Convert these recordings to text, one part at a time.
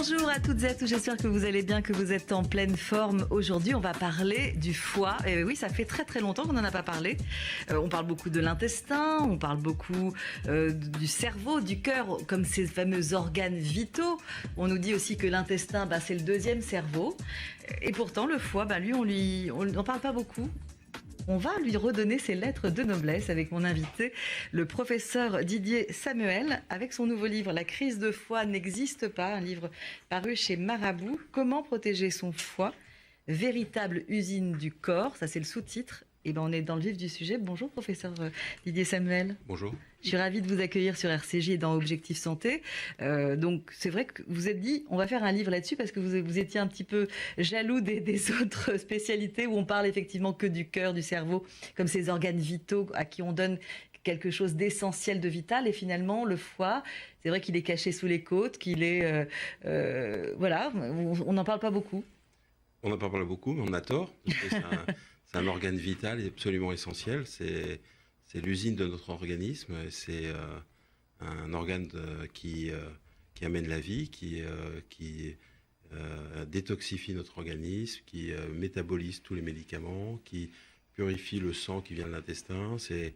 Bonjour à toutes et à tous, j'espère que vous allez bien, que vous êtes en pleine forme. Aujourd'hui, on va parler du foie. Et oui, ça fait très très longtemps qu'on n'en a pas parlé. On parle beaucoup de l'intestin, on parle beaucoup du cerveau, du cœur, comme ces fameux organes vitaux. On nous dit aussi que l'intestin, c'est le deuxième cerveau. Et pourtant, le foie, lui, on n'en parle pas beaucoup. On va lui redonner ses lettres de noblesse avec mon invité, le professeur Didier Samuel, avec son nouveau livre « La crise de foie n'existe pas », un livre paru chez Marabout. Comment protéger son foie ? Véritable usine du corps, ça c'est le sous-titre. Et on est dans le vif du sujet. Bonjour professeur Didier Samuel. Bonjour. Je suis ravie de vous accueillir sur RCJ et dans Objectif Santé. Donc c'est vrai que vous êtes dit, on va faire un livre là-dessus parce que vous étiez un petit peu jaloux des autres spécialités où on parle effectivement que du cœur, du cerveau, comme ces organes vitaux à qui on donne quelque chose d'essentiel, de vital. Et finalement, le foie, c'est vrai qu'il est caché sous les côtes, qu'il est... voilà, on n'en parle pas beaucoup. On n'en parle pas beaucoup, mais on a tort. C'est un organe vital et absolument essentiel. C'est l'usine de notre organisme. C'est un organe qui amène la vie, qui détoxifie notre organisme, qui métabolise tous les médicaments, qui purifie le sang qui vient de l'intestin. C'est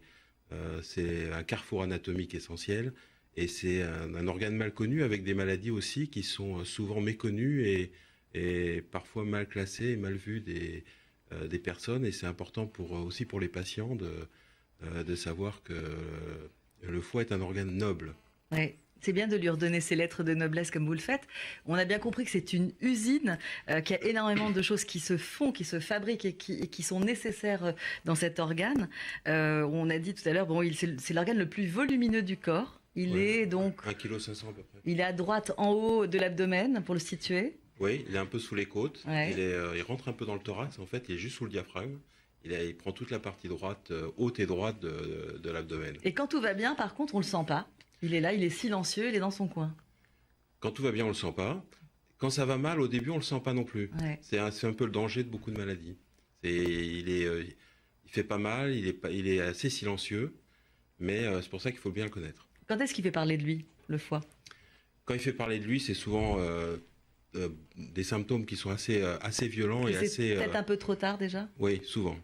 un carrefour anatomique essentiel. Et c'est un organe mal connu avec des maladies aussi qui sont souvent méconnues et parfois mal classées et mal vues des personnes. Et c'est important aussi pour les patients de savoir que le foie est un organe noble. Oui, c'est bien de lui redonner ses lettres de noblesse comme vous le faites. On a bien compris que c'est une usine, qu'il y a énormément de choses qui se font, qui se fabriquent et qui sont nécessaires dans cet organe. On a dit tout à l'heure, c'est l'organe le plus volumineux du corps. Il est donc... 1,5 kg à peu près. Il est à droite en haut de l'abdomen, pour le situer. Oui, il est un peu sous les côtes. Ouais. Il rentre un peu dans le thorax. En fait, il est juste sous le diaphragme. Il prend toute la partie droite, haute et droite de l'abdomen. Et quand tout va bien, par contre, on le sent pas. Il est là, il est silencieux, il est dans son coin. Quand tout va bien, on le sent pas. Quand ça va mal, au début, on le sent pas non plus. Ouais. C'est un peu le danger de beaucoup de maladies. Il fait pas mal, il est assez silencieux, mais c'est pour ça qu'il faut bien le connaître. Quand est-ce qu'il fait parler de lui, le foie ? Quand il fait parler de lui, c'est souvent des symptômes qui sont assez violents et assez. C'est peut-être un peu trop tard déjà ? Oui, souvent.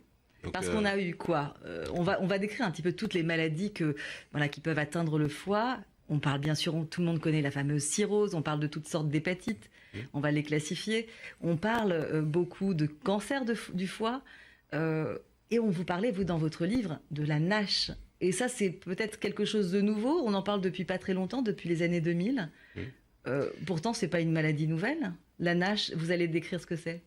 Donc, parce qu'on a eu quoi ? On va décrire un petit peu toutes les maladies qui peuvent atteindre le foie. On parle bien sûr, tout le monde connaît la fameuse cirrhose, on parle de toutes sortes d'hépatites, on va les classifier. On parle beaucoup de cancer du foie. Et on vous parlait, vous, dans votre livre, de la NASH. Et ça, c'est peut-être quelque chose de nouveau. On en parle depuis pas très longtemps, depuis les années 2000. Pourtant, c'est pas une maladie nouvelle. La NASH, vous allez décrire ce que c'est ?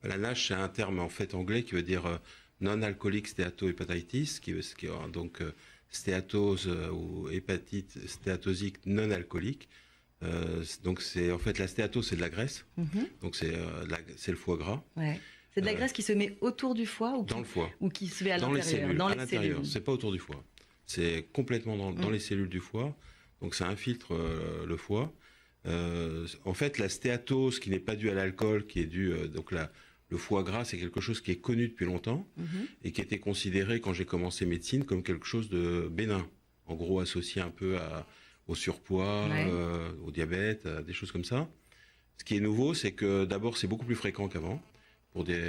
La NASH, c'est un terme en fait anglais qui veut dire non-alcoolic steatohepatitis, qui est donc stéatose ou hépatite stéatosique non-alcoolique. Donc c'est en fait la stéatose, c'est de la graisse. Donc c'est le foie gras. Ouais. C'est de la graisse qui se met autour du foie dans le foie ou qui se met à dans l'intérieur, les cellules, à l'intérieur. C'est pas autour du foie. C'est complètement dans les cellules du foie. Donc ça infiltre le foie. En fait, la stéatose qui n'est pas due à l'alcool, qui est due le foie gras, c'est quelque chose qui est connu depuis longtemps et qui était considéré quand j'ai commencé médecine comme quelque chose de bénin. En gros, associé un peu au surpoids, au diabète, des choses comme ça. Ce qui est nouveau, c'est que d'abord, c'est beaucoup plus fréquent qu'avant pour des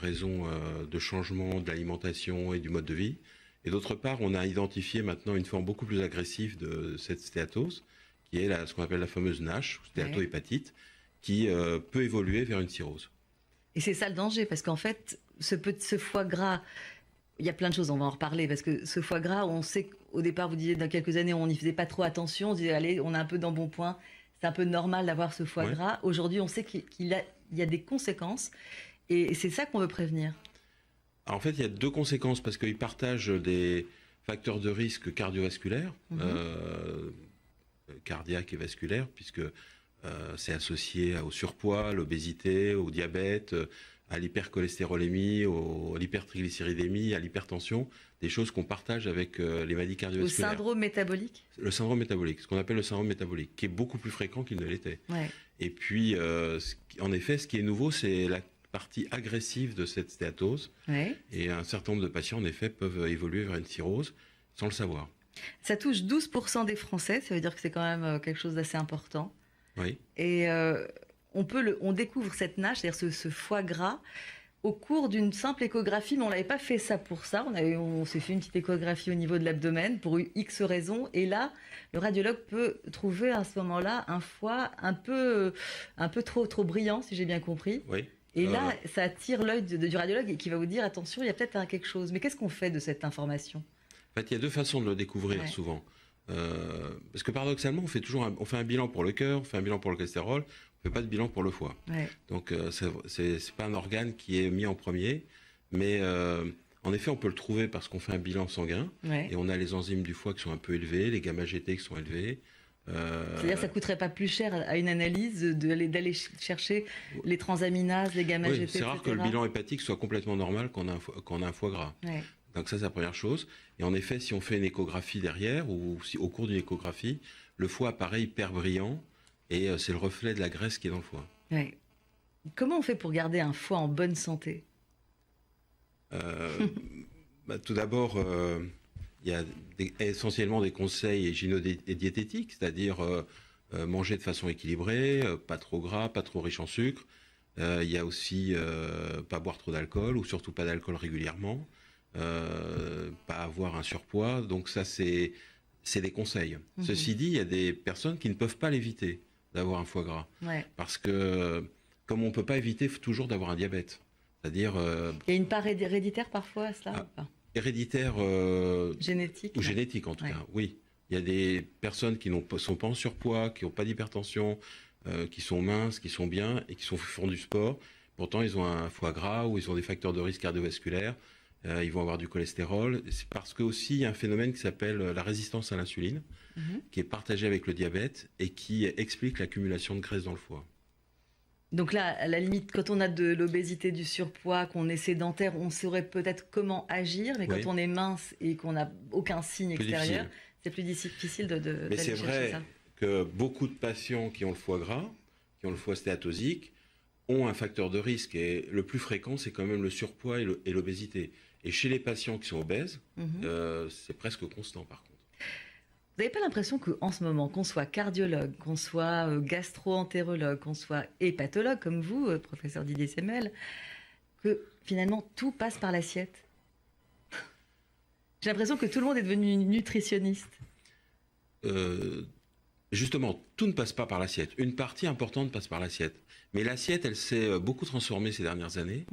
raisons de changement de l'alimentation et du mode de vie. Et d'autre part, on a identifié maintenant une forme beaucoup plus agressive de cette stéatose, qui est ce qu'on appelle la fameuse NASH, stéatohépatite, qui peut évoluer vers une cirrhose. Et c'est ça le danger, parce qu'en fait, ce foie gras, il y a plein de choses, on va en reparler, parce que ce foie gras, on sait qu'au départ, vous disiez, dans quelques années, on n'y faisait pas trop attention, on disait, allez, on est un peu d'embonpoint, c'est un peu normal d'avoir ce foie gras. Aujourd'hui, on sait qu'il y a des conséquences, et c'est ça qu'on veut prévenir. Alors, en fait, il y a deux conséquences, parce qu'ils partagent des facteurs de risque cardiovasculaires, cardiaque et vasculaire, puisque c'est associé au surpoids, à l'obésité, au diabète, à l'hypercholestérolémie, à l'hypertriglycéridémie, à l'hypertension, des choses qu'on partage avec les maladies cardiovasculaires. Le syndrome métabolique ? Le syndrome métabolique, ce qu'on appelle le syndrome métabolique, qui est beaucoup plus fréquent qu'il ne l'était. Ouais. Et puis, en effet, ce qui est nouveau, c'est la partie agressive de cette stéatose. Ouais. Et un certain nombre de patients, en effet, peuvent évoluer vers une cirrhose sans le savoir. Ça touche 12% des Français, ça veut dire que c'est quand même quelque chose d'assez important. Oui. Et on découvre cette nage, c'est-à-dire ce foie gras, au cours d'une simple échographie, mais on n'avait pas fait ça pour ça. On s'est fait une petite échographie au niveau de l'abdomen pour X raisons. Et là, le radiologue peut trouver à ce moment-là un foie un peu trop brillant, si j'ai bien compris. Oui. Et là, ça attire l'œil du radiologue et qui va vous dire attention, il y a peut-être quelque chose. Mais qu'est-ce qu'on fait de cette information? En fait, il y a deux façons de le découvrir souvent. Parce que paradoxalement, on fait un bilan pour le cœur, on fait un bilan pour le cholestérol, on ne fait pas de bilan pour le foie. Ouais. Donc, c'est pas un organe qui est mis en premier, mais en effet, on peut le trouver parce qu'on fait un bilan sanguin et on a les enzymes du foie qui sont un peu élevées, les gamma-GT qui sont élevés. C'est-à-dire que ça ne coûterait pas plus cher à une analyse d'aller chercher les transaminases, les gamma-GT, c'est rare que le bilan hépatique soit complètement normal quand on a un foie gras. Ouais. Donc ça, c'est la première chose. Et en effet, si on fait une échographie derrière, ou si au cours d'une échographie, le foie apparaît hyper brillant, et c'est le reflet de la graisse qui est dans le foie. Ouais. Comment on fait pour garder un foie en bonne santé? Tout d'abord, il y a essentiellement des conseils hygiéno-diététiques, c'est-à-dire manger de façon équilibrée, pas trop gras, pas trop riche en sucre. Il y a aussi pas boire trop d'alcool, ou surtout pas d'alcool régulièrement. Pas avoir un surpoids. Donc ça, c'est des conseils. Ceci dit, il y a des personnes qui ne peuvent pas l'éviter d'avoir un foie gras. Ouais. Parce que, comme on ne peut pas éviter toujours d'avoir un diabète. C'est-à-dire... il y a une part héréditaire parfois à cela ou pas? Héréditaire... génétique? Ou génétique en tout cas, oui. Il y a des personnes qui sont pas en surpoids, qui n'ont pas d'hypertension, qui sont minces, qui sont bien et qui font du sport. Pourtant, ils ont un foie gras ou ils ont des facteurs de risque cardiovasculaires. Ils vont avoir du cholestérol. C'est parce que aussi il y a un phénomène qui s'appelle la résistance à l'insuline, qui est partagé avec le diabète et qui explique l'accumulation de graisse dans le foie. Donc là, à la limite, quand on a de l'obésité, du surpoids, qu'on est sédentaire, on saurait peut-être comment agir, mais quand on est mince et qu'on n'a aucun signe extérieur, c'est plus difficile de mais c'est vrai que beaucoup de patients qui ont le foie gras, qui ont le foie stéatosique, ont un facteur de risque, et le plus fréquent, c'est quand même le surpoids et l'obésité. Et chez les patients qui sont obèses, c'est presque constant par contre. Vous n'avez pas l'impression qu'en ce moment, qu'on soit cardiologue, qu'on soit gastro-entérologue, qu'on soit hépatologue comme vous, professeur Didier Semel, que finalement tout passe par l'assiette? J'ai l'impression que tout le monde est devenu nutritionniste. Justement, tout ne passe pas par l'assiette. Une partie importante passe par l'assiette. Mais l'assiette, elle s'est beaucoup transformée ces dernières années.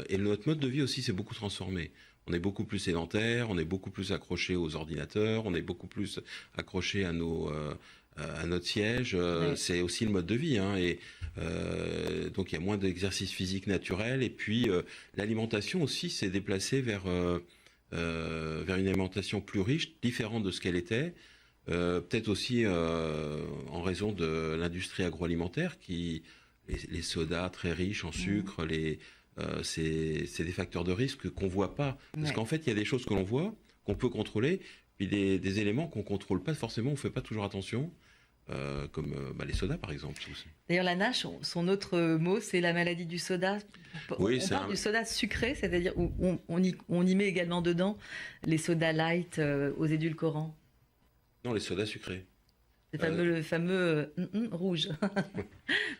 Et notre mode de vie aussi s'est beaucoup transformé. On est beaucoup plus sédentaire, on est beaucoup plus accroché aux ordinateurs, on est beaucoup plus accroché à notre siège. C'est aussi le mode de vie. Et donc il y a moins d'exercice physique naturel. Et puis l'alimentation aussi s'est déplacée vers une alimentation plus riche, différente de ce qu'elle était. Peut-être aussi en raison de l'industrie agroalimentaire, les sodas très riches en sucre, c'est des facteurs de risque qu'on voit pas. Parce qu'en fait, il y a des choses que l'on voit, qu'on peut contrôler, puis des éléments qu'on contrôle pas forcément, on fait pas toujours attention, comme les sodas par exemple. Aussi. D'ailleurs, la NASH, son autre mot, c'est la maladie du soda. On parle du soda sucré, c'est-à-dire où on y met également dedans les sodas light aux édulcorants. Non, les sodas sucrés. Le fameux rouge,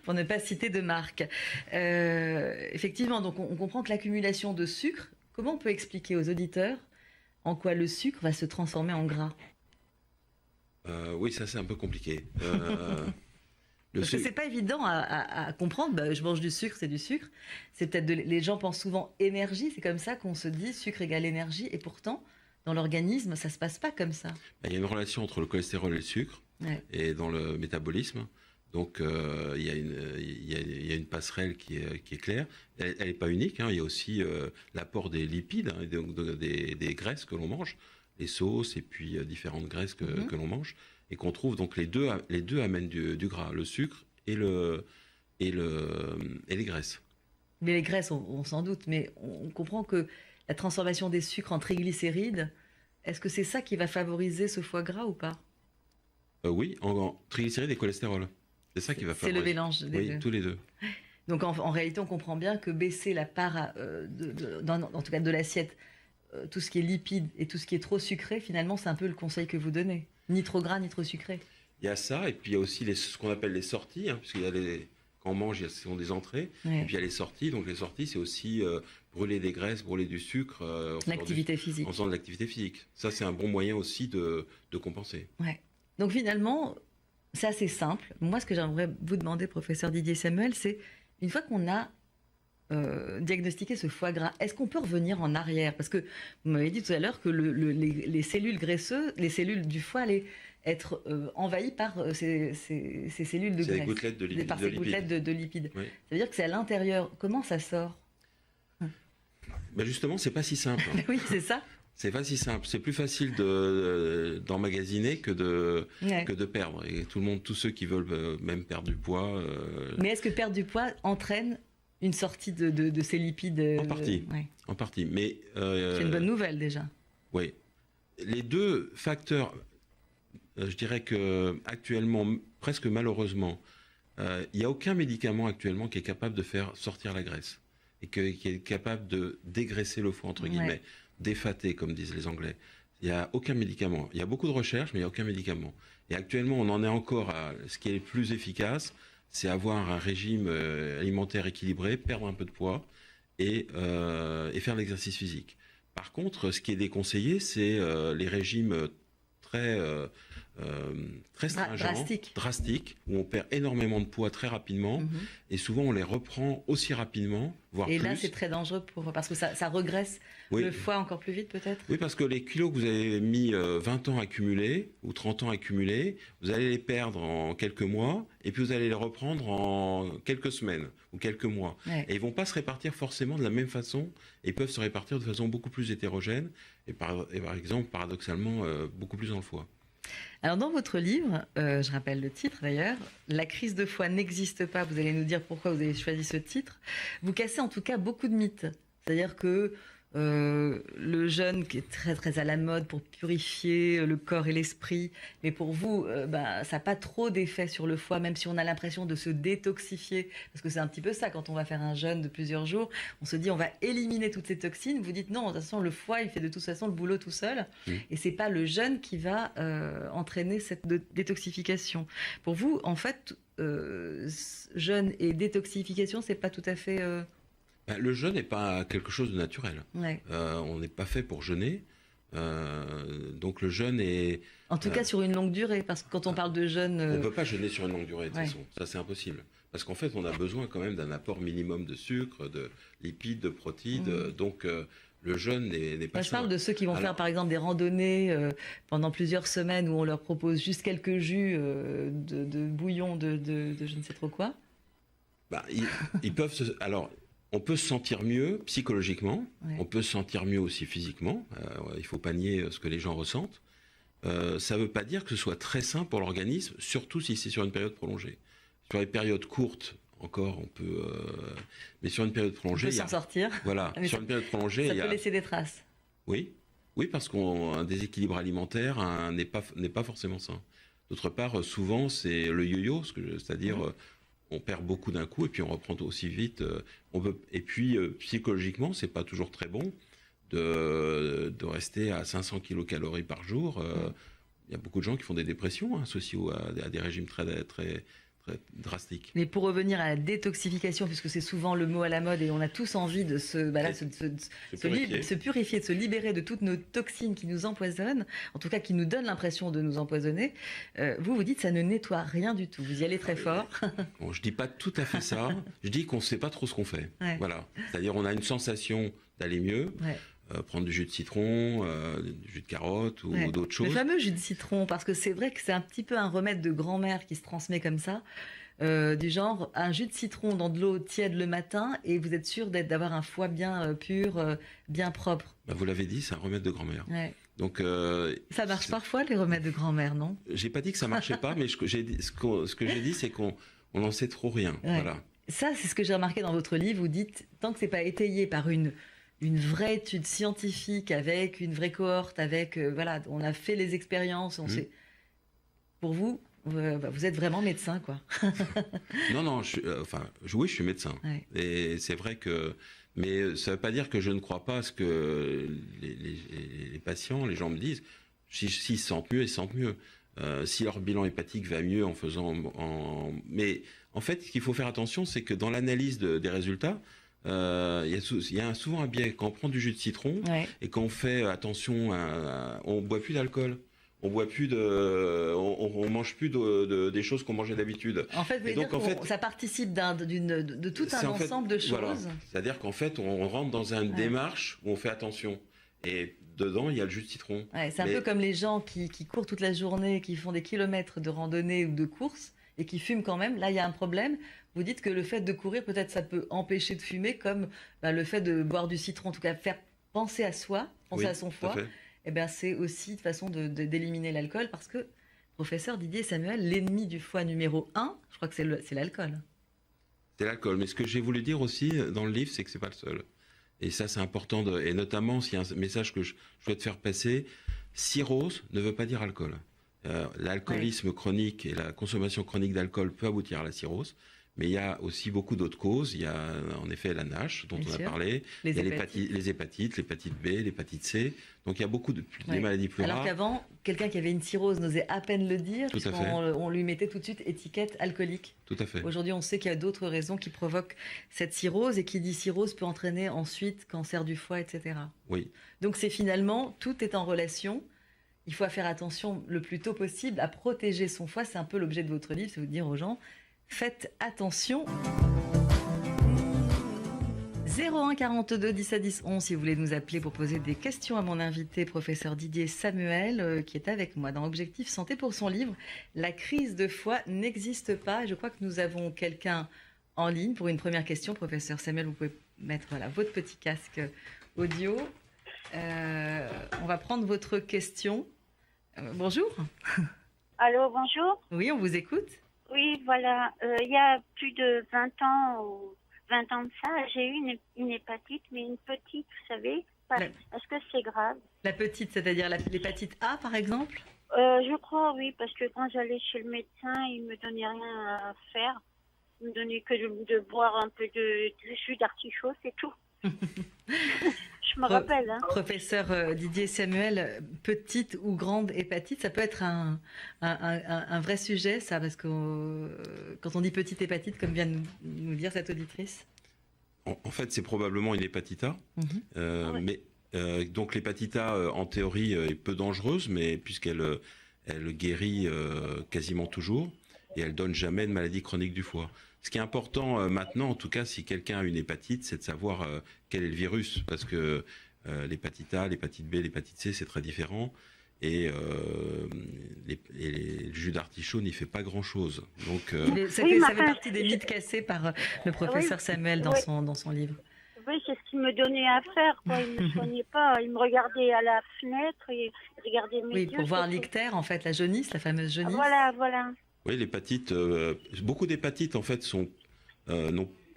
pour ne pas citer de marque. Effectivement, donc on comprend que l'accumulation de sucre, comment on peut expliquer aux auditeurs en quoi le sucre va se transformer en gras? Oui, ça c'est un peu compliqué. Parce que c'est pas évident à comprendre. Je mange du sucre, c'est du sucre. C'est peut-être les gens pensent souvent énergie, c'est comme ça qu'on se dit sucre égale énergie, et pourtant dans l'organisme ça se passe pas comme ça. Il y a une relation entre le cholestérol et le sucre. Et dans le métabolisme, donc il y a une passerelle qui est claire. Elle n'est pas unique. Il y a aussi l'apport des lipides, donc des graisses que l'on mange, les sauces et puis différentes graisses que l'on mange, et qu'on trouve. Donc les deux amènent du gras, le sucre et les graisses. Mais les graisses, on s'en doute, mais on comprend que la transformation des sucres en triglycérides, est-ce que c'est ça qui va favoriser ce foie gras ou pas? Oui, en triglycérides et cholestérol. C'est ça qui va favoriser. C'est le mélange des deux. Oui, tous les deux. Donc en réalité, on comprend bien que baisser la part, en tout cas de l'assiette, tout ce qui est lipides et tout ce qui est trop sucré, finalement, c'est un peu le conseil que vous donnez. Ni trop gras, ni trop sucré. Il y a ça, et puis il y a aussi ce qu'on appelle les sorties, hein, puisqu'il y a quand on mange, ce sont des entrées, et puis il y a les sorties. Donc les sorties, c'est aussi brûler des graisses, brûler du sucre. L'activité physique. En faisant de l'activité physique. Ça, c'est un bon moyen aussi de compenser. Ouais. Donc finalement, c'est assez simple. Moi, ce que j'aimerais vous demander, professeur Didier Samuel, c'est une fois qu'on a diagnostiqué ce foie gras, est-ce qu'on peut revenir en arrière? Parce que vous m'avez dit tout à l'heure que les cellules graisseuses, les cellules du foie allaient être envahies par ces cellules de graisse. Ces gouttelettes de lipides. Par ces gouttelettes de lipides. Oui. Ça veut dire que c'est à l'intérieur. Comment ça sort? Ben justement, c'est pas si simple. Oui, c'est ça. C'est pas si simple. C'est plus facile d'emmagasiner que de perdre. Et tous ceux qui veulent même perdre du poids. Mais est-ce que perdre du poids entraîne une sortie de ces lipides? En partie. Ouais. En partie. Mais c'est une bonne nouvelle déjà. Oui. Les deux facteurs, je dirais que actuellement, presque malheureusement, il n'y a aucun médicament actuellement qui est capable de faire sortir la graisse et qui est capable de dégraisser le foie, entre guillemets. Ouais. Défater, comme disent les Anglais. Il n'y a aucun médicament. Il y a beaucoup de recherches, mais il n'y a aucun médicament. Et actuellement, on en est encore à ce qui est le plus efficace, c'est avoir un régime alimentaire équilibré, perdre un peu de poids et faire de l'exercice physique. Par contre, ce qui est déconseillé, c'est les régimes très stringents, drastiques, où on perd énormément de poids très rapidement, et souvent on les reprend aussi rapidement, voire plus. Et là, c'est très dangereux parce que ça regresse le foie encore plus vite, peut-être? Oui, parce que les kilos que vous avez mis 20 ans à accumuler, ou 30 ans à accumuler, vous allez les perdre en quelques mois, et puis vous allez les reprendre en quelques semaines, ou quelques mois. Ouais. Et ils ne vont pas se répartir forcément de la même façon, et ils peuvent se répartir de façon beaucoup plus hétérogène, et par exemple, paradoxalement, beaucoup plus dans le foie. Alors dans votre livre, je rappelle le titre d'ailleurs, « La crise de foie n'existe pas », vous allez nous dire pourquoi vous avez choisi ce titre, vous cassez en tout cas beaucoup de mythes. C'est-à-dire que le jeûne qui est très très à la mode pour purifier le corps et l'esprit, mais pour vous, ça n'a pas trop d'effet sur le foie, même si on a l'impression de se détoxifier, parce que c'est un petit peu ça, quand on va faire un jeûne de plusieurs jours, on se dit on va éliminer toutes ces toxines, vous dites non, de toute façon le foie il fait de toute façon le boulot tout seul, et c'est pas le jeûne qui va entraîner cette détoxification. Pour vous, en fait, jeûne et détoxification, c'est pas tout à fait... Le jeûne n'est pas quelque chose de naturel. Ouais. On n'est pas fait pour jeûner. Donc le jeûne est... En tout cas sur une longue durée, parce que quand on parle de jeûne... On ne peut pas jeûner sur une longue durée, de toute façon. Ça, c'est impossible. Parce qu'en fait, on a besoin quand même d'un apport minimum de sucre, de lipides, de protéines. Donc le jeûne n'est pas... Je parle de ceux qui vont faire par exemple des randonnées pendant plusieurs semaines où on leur propose juste quelques jus de bouillon de je ne sais trop quoi. Ils peuvent se... Alors... On peut se sentir mieux psychologiquement, on peut se sentir mieux aussi physiquement, il ne faut pas nier ce que les gens ressentent. Ça ne veut pas dire que ce soit très sain pour l'organisme, surtout si c'est sur une période prolongée. Sur les périodes courtes, encore, on peut... mais sur une période prolongée... On peut s'en sortir. Voilà, sur une période prolongée... Ça peut laisser des traces. Oui, parce qu'un déséquilibre alimentaire n'est pas forcément sain. D'autre part, souvent, c'est le yo-yo, c'est-à-dire... On perd beaucoup d'un coup et puis on reprend aussi vite. Et puis psychologiquement, c'est pas toujours très bon de rester à 500 kilocalories par jour. Il y a beaucoup de gens qui font des dépressions associées à des régimes très drastique. Mais pour revenir à la détoxification, puisque c'est souvent le mot à la mode et on a tous envie de se purifier, de se libérer de toutes nos toxines qui nous empoisonnent, en tout cas qui nous donnent l'impression de nous empoisonner, vous dites que ça ne nettoie rien du tout. Vous y allez très fort. Bon, je dis pas tout à fait ça. Je dis qu'on ne sait pas trop ce qu'on fait. Ouais. Voilà. C'est-à-dire on a une sensation d'aller mieux. Ouais. Prendre du jus de citron, du jus de carotte ou d'autres choses. Le fameux jus de citron, parce que c'est vrai que c'est un petit peu un remède de grand-mère qui se transmet comme ça, du genre un jus de citron dans de l'eau tiède le matin et vous êtes sûr d'avoir un foie bien pur, bien propre. Vous l'avez dit, c'est un remède de grand-mère. Ouais. Donc, ça marche parfois les remèdes de grand-mère, non? J'ai pas dit que ça marchait pas, mais ce que j'ai dit, c'est qu'on n'en sait trop rien. Ouais. Voilà. Ça, c'est ce que j'ai remarqué dans votre livre. Vous dites, tant que c'est pas étayé par une vraie étude scientifique avec une vraie cohorte, avec on a fait les expériences, on sait. Pour vous, vous êtes vraiment médecin, quoi. Non, oui, je suis médecin. Ouais. Et c'est vrai que, mais ça ne veut pas dire que je ne crois pas à ce que les patients, les gens me disent. S'ils se sentent mieux, ils se sentent mieux. si leur bilan hépatique va mieux en faisant... Mais en fait, ce qu'il faut faire attention, c'est que dans l'analyse des résultats, il y a souvent un biais. Quand on prend du jus de citron et qu'on fait attention, on boit plus d'alcool. On boit plus on mange plus des choses qu'on mangeait d'habitude. En fait, vous voulez dire que ça participe de tout un ensemble de choses. Voilà. C'est-à-dire qu'en fait, on rentre dans une démarche où on fait attention. Et dedans, il y a le jus de citron. C'est un peu comme les gens qui courent toute la journée, qui font des kilomètres de randonnée ou de course et qui fument quand même. Là, il y a un problème. Vous dites que le fait de courir, peut-être ça peut empêcher de fumer, comme le fait de boire du citron, en tout cas faire penser à soi, penser à son foie. C'est aussi une façon d'éliminer l'alcool, parce que, professeur Didier Samuel, l'ennemi du foie numéro 1, je crois que c'est l'alcool. C'est l'alcool. Mais ce que j'ai voulu dire aussi dans le livre, c'est que c'est pas le seul. Et ça, c'est important. Et notamment, s'il y a un message que je souhaite faire passer, cirrhose ne veut pas dire alcool. L'alcoolisme chronique et la consommation chronique d'alcool peut aboutir à la cirrhose. Mais il y a aussi beaucoup d'autres causes. Il y a en effet la NASH, dont on a parlé. Il y a les hépatites, l'hépatite B, l'hépatite C. Donc il y a beaucoup des maladies plus rares. Alors qu'avant, quelqu'un qui avait une cirrhose n'osait à peine le dire, puisqu'on lui mettait tout de suite étiquette alcoolique. Tout à fait. Aujourd'hui, on sait qu'il y a d'autres raisons qui provoquent cette cirrhose, et qui dit cirrhose peut entraîner ensuite cancer du foie, etc. Oui. Donc c'est finalement, tout est en relation. Il faut faire attention le plus tôt possible à protéger son foie. C'est un peu l'objet de votre livre, c'est de dire aux gens, faites attention. 01 42 10 10 11 si vous voulez nous appeler pour poser des questions à mon invité, professeur Didier Samuel, qui est avec moi dans Objectif Santé pour son livre « La crise de foie n'existe pas ». Je crois que nous avons quelqu'un en ligne pour une première question. Professeur Samuel, vous pouvez mettre votre petit casque audio. On va prendre votre question. Bonjour. Allô, bonjour. Oui, on vous écoute. Oui, voilà. Il y a plus de 20 ans de ça, j'ai eu une hépatite, mais une petite, vous savez. Est-ce que c'est grave? La petite, c'est-à-dire l'hépatite A, par exemple? Je crois, oui, parce que quand j'allais chez le médecin, il me donnait rien à faire. Il me donnait que de boire un peu de jus d'artichaut, c'est tout. Je me rappelle. Professeur Didier Samuel, petite ou grande hépatite, ça peut être un vrai sujet, ça, parce que quand on dit petite hépatite, comme vient de nous dire cette auditrice. En fait, c'est probablement une hépatite A. Mais donc l'hépatite A, en théorie, est peu dangereuse, mais puisqu'elle guérit quasiment toujours, et elle donne jamais de maladie chronique du foie. Ce qui est important maintenant, en tout cas, si quelqu'un a une hépatite, c'est de savoir quel est le virus, parce que l'hépatite A, l'hépatite B, l'hépatite C, c'est très différent, et le jus d'artichaut n'y fait pas grand-chose. Donc, ça fait partie des mythes cassés par le professeur Samuel dans son livre. Oui, c'est ce qu'il me donnait à faire, quoi. Il ne me soignait pas, il me regardait à la fenêtre, et regardait mes yeux. Oui, pour voir l'ictère, en fait, la jaunisse, la fameuse jaunisse. Voilà. Oui, l'hépatite, beaucoup d'hépatites en fait ont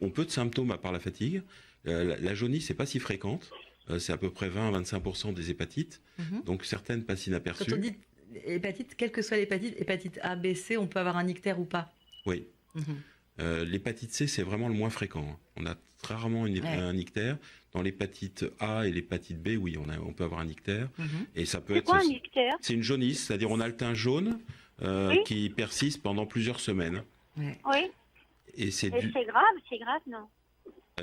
peu de symptômes à part la fatigue. La jaunisse n'est pas si fréquente, c'est à peu près 20-25% des hépatites, donc certaines passent inaperçues. Quand on dit hépatite, quelle que soit l'hépatite, hépatite A, B, C, on peut avoir un ictère ou pas? Oui. L'hépatite C, c'est vraiment le moins fréquent. On a très rarement un ictère. Dans l'hépatite A et l'hépatite B, oui, on peut avoir un ictère. Et ça peut être. C'est quoi un ictère? C'est une jaunisse, c'est-à-dire on a le teint jaune. Qui persiste pendant plusieurs semaines. Oui. Et c'est grave, non?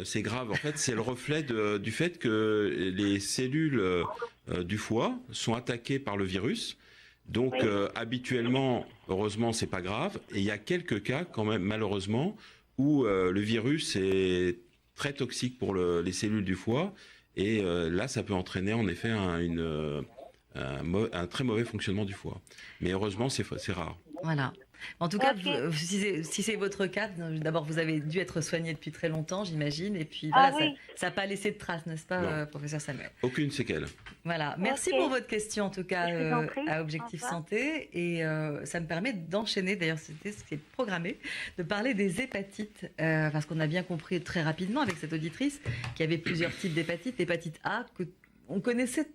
C'est grave. En fait, c'est le reflet du fait que les cellules du foie sont attaquées par le virus. Donc, habituellement, heureusement, c'est pas grave. Et il y a quelques cas, quand même, malheureusement, où le virus est très toxique pour les cellules du foie. Et là, ça peut entraîner, en effet, un très mauvais fonctionnement du foie. Mais heureusement, c'est rare. Voilà. En tout cas, si c'est votre cas, d'abord, vous avez dû être soigné depuis très longtemps, j'imagine. Et puis, voilà, ça n'a pas laissé de traces, n'est-ce pas, professeur Samuel? Aucune séquelle. Voilà. Merci pour votre question, en tout cas, à Objectif Santé. Et ça me permet d'enchaîner, d'ailleurs, c'était ce qui est programmé, de parler des hépatites. Parce qu'on a bien compris très rapidement avec cette auditrice qu'il y avait plusieurs types d'hépatites. L'hépatite A, on connaissait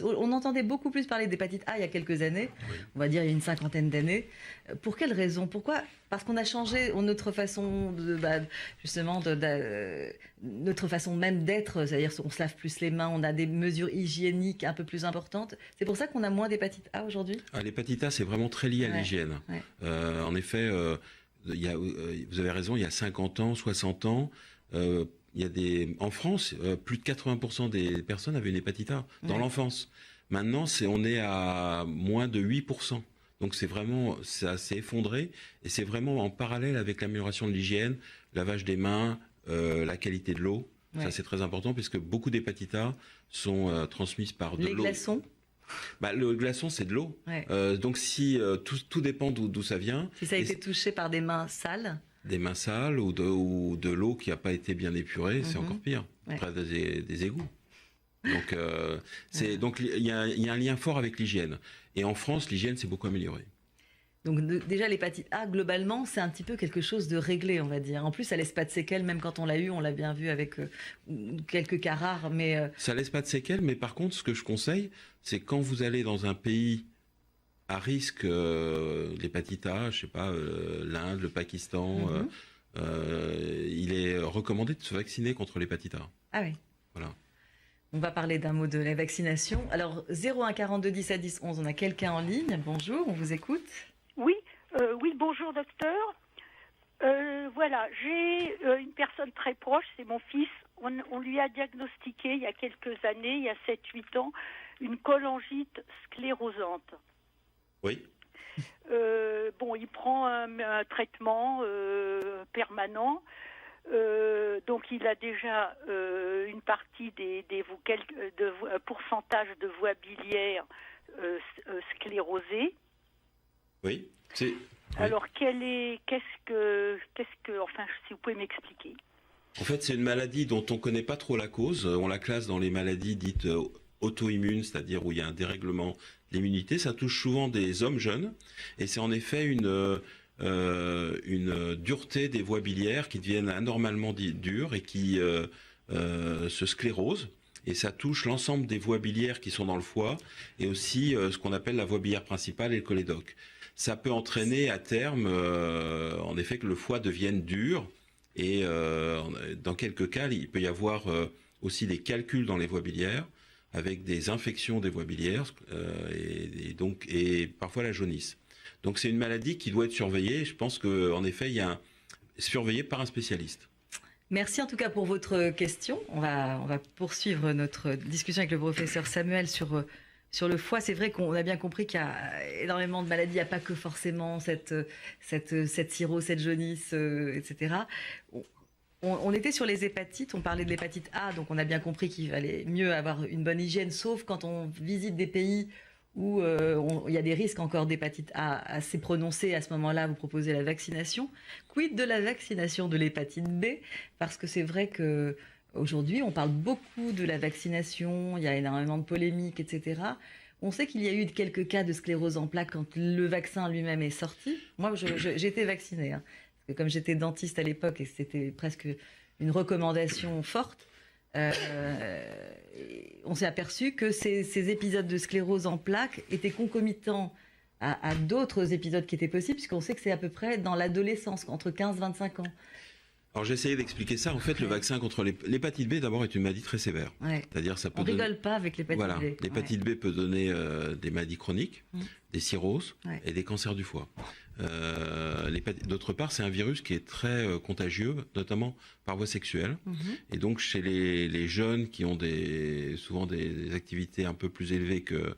on entendait beaucoup plus parler d'hépatite A il y a quelques années, on va dire il y a une 50aine d'années. Pour quelle raison? Pourquoi? Parce qu'on a changé notre façon notre façon même d'être, c'est-à-dire on se lave plus les mains, on a des mesures hygiéniques un peu plus importantes. C'est pour ça qu'on a moins d'hépatite A aujourd'hui? L'hépatite A, c'est vraiment très lié à l'hygiène. Ouais. En effet, vous avez raison, il y a 50 ans, 60 ans, en France, plus de 80% des personnes avaient une hépatite A dans l'enfance. Maintenant, on est à moins de 8%. Donc ça s'est effondré et c'est vraiment en parallèle avec l'amélioration de l'hygiène, lavage des mains, la qualité de l'eau. Ouais. Ça, c'est très important puisque beaucoup d'hépatites A sont transmises par de l'eau. Les glaçons? Le glaçon, c'est de l'eau. Ouais. Donc si tout dépend d'où ça vient. Si ça a été touché par des mains sales. Des mains sales ou de l'eau qui n'a pas été bien épurée, c'est encore pire. Près des égouts. Donc donc il y a un lien fort avec l'hygiène. Et en France, l'hygiène s'est beaucoup améliorée. Donc déjà l'hépatite A, globalement, c'est un petit peu quelque chose de réglé, on va dire. En plus, ça laisse pas de séquelles, même quand on l'a eu, on l'a bien vu avec quelques cas rares. Mais ça laisse pas de séquelles, mais par contre, ce que je conseille, c'est quand vous allez dans un pays à risque, l'hépatite A, je sais pas, l'Inde, le Pakistan, il est recommandé de se vacciner contre l'hépatite A. Ah oui. Voilà. On va parler d'un mot de la vaccination. Alors 01 42 10 10 11, on a quelqu'un en ligne. Bonjour, on vous écoute. Oui, bonjour docteur. Voilà, j'ai une personne très proche, c'est mon fils. On lui a diagnostiqué il y a quelques années, il y a 7-8 ans, une cholangite sclérosante. Oui. Il prend un traitement permanent. Donc il a déjà une partie un pourcentage de voies biliaires sclérosées. Oui. Alors qu'est-ce que, enfin, si vous pouvez m'expliquer. En fait, c'est une maladie dont on ne connaît pas trop la cause. On la classe dans les maladies dites auto-immunes, c'est-à-dire où il y a un dérèglement de l'immunité. Ça touche souvent des hommes jeunes, et c'est en effet une dureté des voies biliaires qui deviennent anormalement dures et qui se sclérosent. Et ça touche l'ensemble des voies biliaires qui sont dans le foie et aussi ce qu'on appelle la voie biliaire principale et le cholédoque. Ça peut entraîner à terme, en effet, que le foie devienne dur et dans quelques cas, il peut y avoir aussi des calculs dans les voies biliaires avec des infections des voies biliaires et parfois la jaunisse. Donc c'est une maladie qui doit être surveillée. Je pense qu'en effet, il y a surveillée par un spécialiste. Merci en tout cas pour votre question. On va poursuivre notre discussion avec le professeur Samuel sur le foie. C'est vrai qu'on a bien compris qu'il y a énormément de maladies. Il n'y a pas que forcément cette cirrhose, cette jaunisse, etc. On était sur les hépatites, on parlait de l'hépatite A, donc on a bien compris qu'il valait mieux avoir une bonne hygiène, sauf quand on visite des pays où il y a des risques encore d'hépatite A assez prononcés. À ce moment-là, vous proposez la vaccination. Quid de la vaccination de l'hépatite B? Parce que c'est vrai qu'aujourd'hui, on parle beaucoup de la vaccination, il y a énormément de polémiques, etc. On sait qu'il y a eu quelques cas de sclérose en plaques quand le vaccin lui-même est sorti. Moi, j'ai été vaccinée, hein, parce que comme j'étais dentiste à l'époque et c'était presque une recommandation forte, on s'est aperçu que ces épisodes de sclérose en plaques étaient concomitants à d'autres épisodes qui étaient possibles, puisqu'on sait que c'est à peu près dans l'adolescence, entre 15 et 25 ans. Alors j'ai essayé d'expliquer ça. En fait, le vaccin contre l'hépatite B, d'abord, est une maladie très sévère. Ouais. C'est-à-dire, on rigole pas avec l'hépatite B. L'hépatite B peut donner des maladies chroniques, des cirrhoses et des cancers du foie. D'autre part, c'est un virus qui est très contagieux, notamment par voie sexuelle. Et donc, chez les jeunes qui ont souvent des activités un peu plus élevées que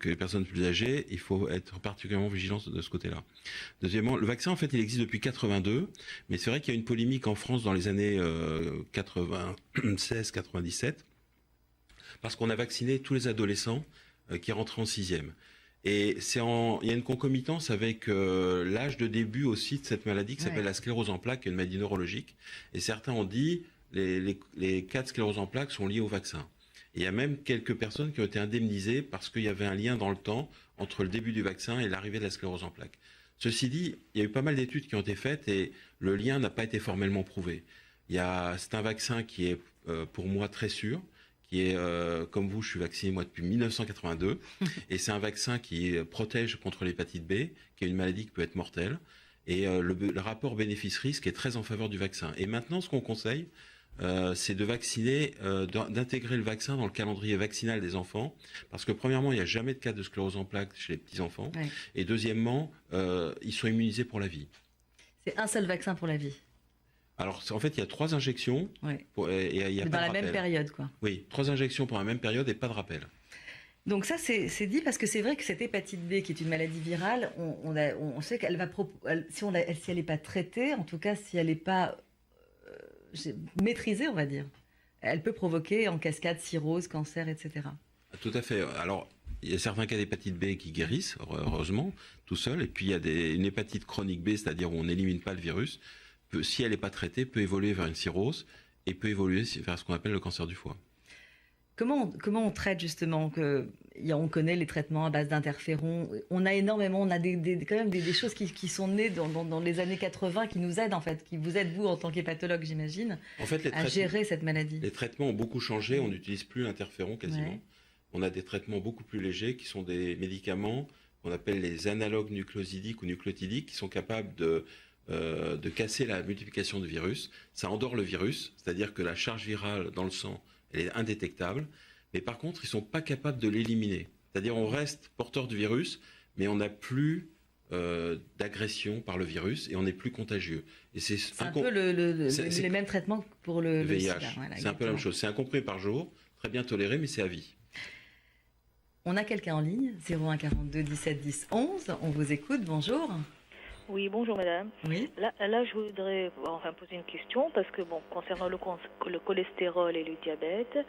les personnes plus âgées, il faut être particulièrement vigilant de ce côté-là. Deuxièmement, le vaccin, en fait, il existe depuis 82, mais c'est vrai qu'il y a une polémique en France dans les années 96-97, parce qu'on a vacciné tous les adolescents qui rentraient en 6e. Et il y a une concomitance avec l'âge de début aussi de cette maladie qui s'appelle la sclérose en plaques, qui est une maladie neurologique. Et certains ont dit les cas de sclérose en plaques sont liés au vaccin. Il y a même quelques personnes qui ont été indemnisées parce qu'il y avait un lien dans le temps entre le début du vaccin et l'arrivée de la sclérose en plaques. Ceci dit, il y a eu pas mal d'études qui ont été faites et le lien n'a pas été formellement prouvé. C'est un vaccin qui est pour moi très sûr, qui est, comme vous, je suis vacciné moi depuis 1982, et c'est un vaccin qui protège contre l'hépatite B, qui est une maladie qui peut être mortelle. Et le rapport bénéfice-risque est très en faveur du vaccin. Et maintenant, ce qu'on conseille, c'est de vacciner, d'intégrer le vaccin dans le calendrier vaccinal des enfants, parce que premièrement, il n'y a jamais de cas de sclérose en plaques chez les petits-enfants, et deuxièmement, ils sont immunisés pour la vie. C'est un seul vaccin pour la vie. Alors, en fait, il y a 3 injections, et il y a pas dans de la rappel. même période, quoi. Oui, 3 injections pour la même période et pas de rappel. Donc ça, c'est dit parce que c'est vrai que cette hépatite B, qui est une maladie virale, on sait qu'elle va, si elle n'est pas traitée, en tout cas si elle n'est pas maîtrisée, on va dire, elle peut provoquer en cascade cirrhose, cancer, etc. Tout à fait. Alors, il y a certains cas d'hépatite B qui guérissent, heureusement, tout seul. Et puis, il y a une hépatite chronique B, c'est-à-dire où on n'élimine pas le virus, si elle n'est pas traitée, peut évoluer vers une cirrhose et peut évoluer vers ce qu'on appelle le cancer du foie. Comment on traite justement on connaît les traitements à base d'interférons. On a quand même des choses qui sont nées dans les années 80 qui nous aident en fait, qui vous aident vous en tant qu'hépatologue, j'imagine, à gérer cette maladie. Les traitements ont beaucoup changé. On n'utilise plus l'interféron quasiment. Ouais. On a des traitements beaucoup plus légers qui sont des médicaments qu'on appelle les analogues nucléosidiques ou nucléotidiques qui sont capables de casser la multiplication du virus. Ça endort le virus, c'est-à-dire que la charge virale dans le sang elle est indétectable, mais par contre, ils ne sont pas capables de l'éliminer. C'est-à-dire on reste porteur du virus, mais on n'a plus d'agression par le virus et on n'est plus contagieux. Et c'est un peu les mêmes traitements pour le VIH. Voilà, c'est un peu la même chose. C'est un comprimé par jour, très bien toléré, mais c'est à vie. On a quelqu'un en ligne, 01 42 17 10 11. On vous écoute, bonjour. Oui, bonjour madame. Oui. Là, je voudrais poser une question parce que concernant le cholestérol et le diabète.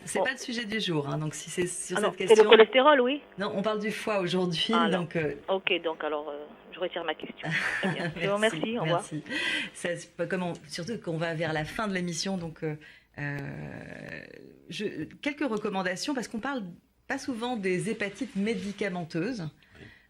C'est pas le sujet du jour, hein, donc si c'est sur cette question. C'est le cholestérol, oui. Non, on parle du foie aujourd'hui, donc. Ok, donc alors je retire ma question. Très bien. Je vous remercie. Au revoir. Merci. Surtout qu'on va vers la fin de l'émission, donc quelques recommandations parce qu'on parle pas souvent des hépatites médicamenteuses.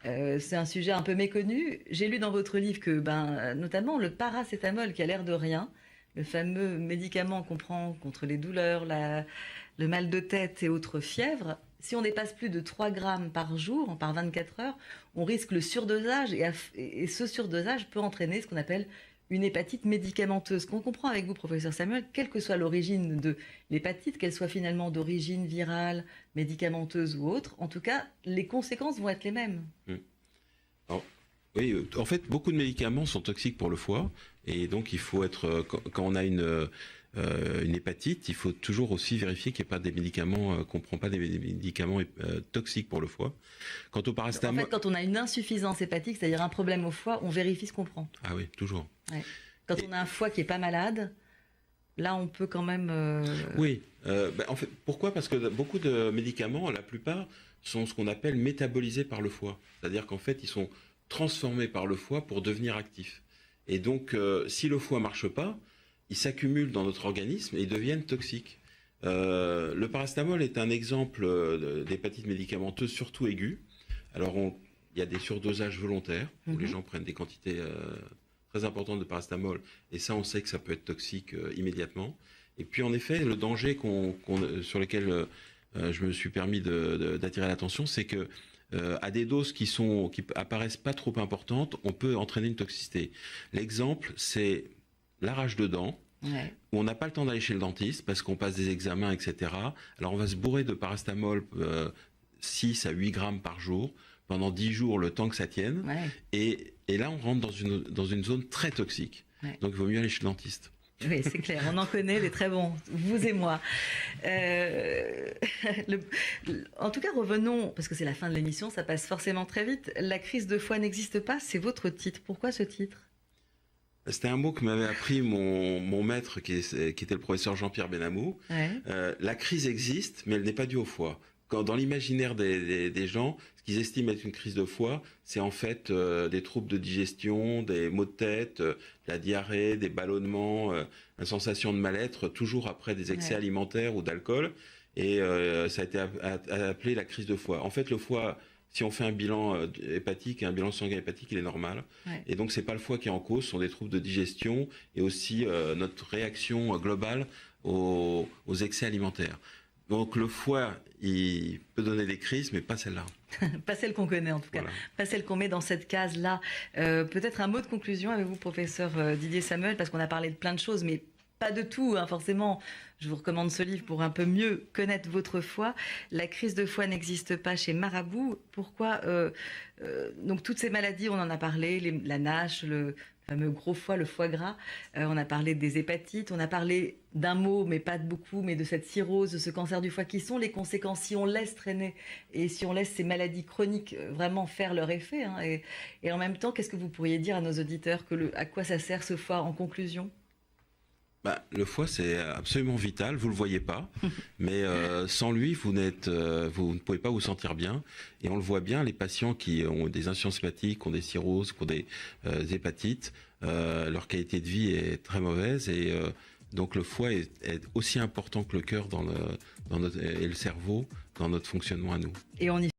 C'est un sujet un peu méconnu. J'ai lu dans votre livre que, notamment, le paracétamol, qui a l'air de rien, le fameux médicament qu'on prend contre les douleurs, le mal de tête et autres fièvres, si on dépasse plus de 3 grammes par jour, par 24 heures, on risque le surdosage et ce surdosage peut entraîner ce qu'on appelle une hépatite médicamenteuse. Qu'on comprend avec vous, professeur Samuel, quelle que soit l'origine de l'hépatite, qu'elle soit finalement d'origine virale, médicamenteuse ou autre, en tout cas, les conséquences vont être les mêmes. Alors, oui, en fait, beaucoup de médicaments sont toxiques pour le foie, et donc il faut être, quand on a une hépatite, il faut toujours aussi vérifier qu'il n'y a pas des médicaments, qu'on ne prend pas des médicaments toxiques pour le foie. Quant au paracétamol... En fait, quand on a une insuffisance hépatique, c'est-à-dire un problème au foie, on vérifie ce qu'on prend. Ah oui, toujours. Ouais. Quand on a un foie qui n'est pas malade, là, on peut quand même... Oui. En fait, pourquoi ? Parce que beaucoup de médicaments, la plupart, sont ce qu'on appelle métabolisés par le foie. C'est-à-dire qu'en fait, ils sont transformés par le foie pour devenir actifs. Et donc, si le foie ne marche pas, ils s'accumulent dans notre organisme et ils deviennent toxiques. Le paracétamol est un exemple d'hépatite médicamenteuse, surtout aiguë. Alors, il y a des surdosages volontaires, où les gens prennent des quantités très importantes de paracétamol, et ça, on sait que ça peut être toxique immédiatement. Et puis, en effet, le danger sur lequel je me suis permis d'attirer l'attention, c'est que à des doses qui apparaissent pas trop importantes, on peut entraîner une toxicité. L'exemple, c'est l'arrache de dents, où on n'a pas le temps d'aller chez le dentiste parce qu'on passe des examens, etc. Alors on va se bourrer de paracétamol 6 à 8 grammes par jour pendant 10 jours, le temps que ça tienne. Et là, on rentre dans une zone très toxique. Donc il vaut mieux aller chez le dentiste. Oui, c'est clair, on en connaît des très bons, vous et moi. En tout cas, revenons, parce que c'est la fin de l'émission, ça passe forcément très vite. La crise de foie n'existe pas, c'est votre titre. Pourquoi ce titre ? C'était un mot que m'avait appris mon maître, qui était le professeur Jean-Pierre Benamou. La crise existe, mais elle n'est pas due au foie. Dans l'imaginaire des gens, ce qu'ils estiment être une crise de foie, c'est en fait des troubles de digestion, des maux de tête, la diarrhée, des ballonnements, une sensation de mal-être, toujours après des excès alimentaires ou d'alcool. Et ça a été appelé la crise de foie. En fait, le foie, si on fait un bilan hépatique, un bilan sanguin hépatique, il est normal. Et donc, c'est pas le foie qui est en cause, ce sont des troubles de digestion et aussi notre réaction globale aux excès alimentaires. Donc le foie, il peut donner des crises, mais pas celle-là. Pas celle qu'on connaît en tout cas, Voilà. pas celle qu'on met dans cette case-là. Peut-être un mot de conclusion avec vous, professeur Didier Samuel, parce qu'on a parlé de plein de choses, mais pas de tout, hein, forcément. Je vous recommande ce livre pour un peu mieux connaître votre foie. La crise de foie n'existe pas chez Marabout. Pourquoi donc toutes ces maladies, on en a parlé, la NASH, le fameux gros foie, le foie gras. On a parlé des hépatites, on a parlé d'un mot, mais pas de beaucoup, mais de cette cirrhose, de ce cancer du foie, qui sont les conséquences si on laisse traîner et si on laisse ces maladies chroniques vraiment faire leur effet. Hein, et en même temps, qu'est-ce que vous pourriez dire à nos auditeurs, à quoi ça sert ce foie en conclusion ? Le foie, c'est absolument vital, vous ne le voyez pas, mais sans lui, vous ne pouvez pas vous sentir bien. Et on le voit bien, les patients qui ont des insuffisances hépatiques, qui ont des cirrhoses, qui ont des hépatites, leur qualité de vie est très mauvaise. Et donc le foie est aussi important que le cœur et le cerveau dans notre fonctionnement à nous. Et on y